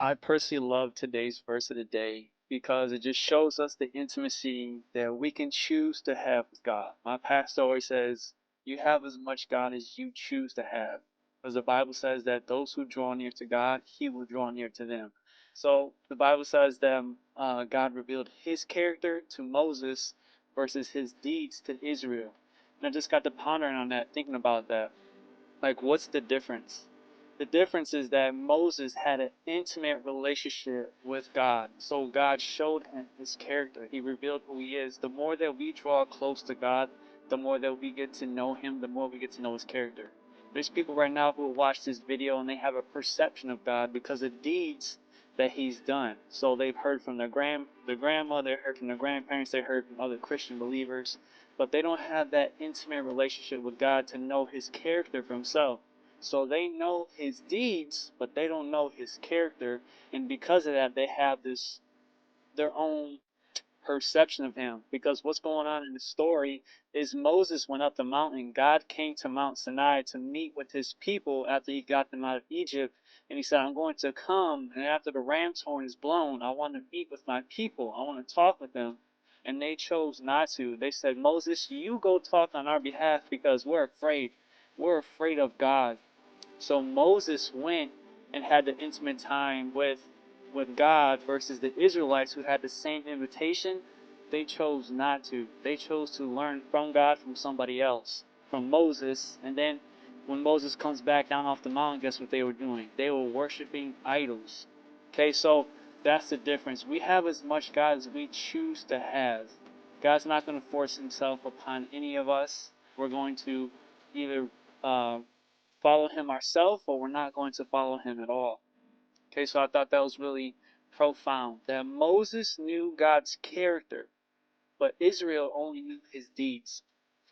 I personally love today's verse of the day because it just shows us the intimacy that we can choose to have with God. My pastor always says, you have as much God as you choose to have. Because the Bible says that those who draw near to God, He will draw near to them. So the Bible says that God revealed His character to Moses versus His deeds to Israel. And I just got to pondering on that, thinking about that. Like, what's the difference? The difference is that Moses had an intimate relationship with God. So God showed him his character. He revealed who he is. The more that we draw close to God, the more that we get to know him, the more we get to know his character. There's people right now who will watch this video and they have a perception of God because of deeds that he's done. So they've heard from their grandmother, they heard from their grandparents, they heard from other Christian believers, but they don't have that intimate relationship with God to know his character for himself. So they know his deeds, but they don't know his character, and because of that, they have their own perception of him. Because what's going on in the story is Moses went up the mountain. God came to Mount Sinai to meet with his people after he got them out of Egypt, and he said, "I'm going to come, and after the ram's horn is blown, I want to meet with my people. I want to talk with them." And they chose not to. They said, "Moses, you go talk on our behalf because we're afraid. We're afraid of God." So Moses went and had the intimate time with God versus the Israelites who had the same invitation. They chose not to. They chose to learn from God from somebody else, from Moses. And then when Moses comes back down off the mountain, guess what they were doing? They were worshiping idols. Okay, so that's the difference. We have as much God as we choose to have. God's not going to force himself upon any of us. We're going to either follow him ourselves or we're not going to follow him at all. Okay, so I thought that was really profound. That Moses knew God's character, but Israel only knew his deeds.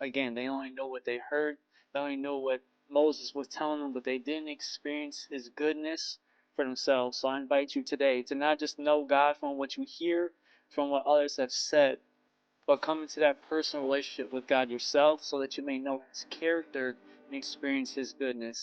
Again, they only know what they heard. They only know what Moses was telling them, but they didn't experience his goodness for themselves. So I invite you today to not just know God from what you hear, from what others have said, but come into that personal relationship with God yourself so that you may know his character and experience his goodness.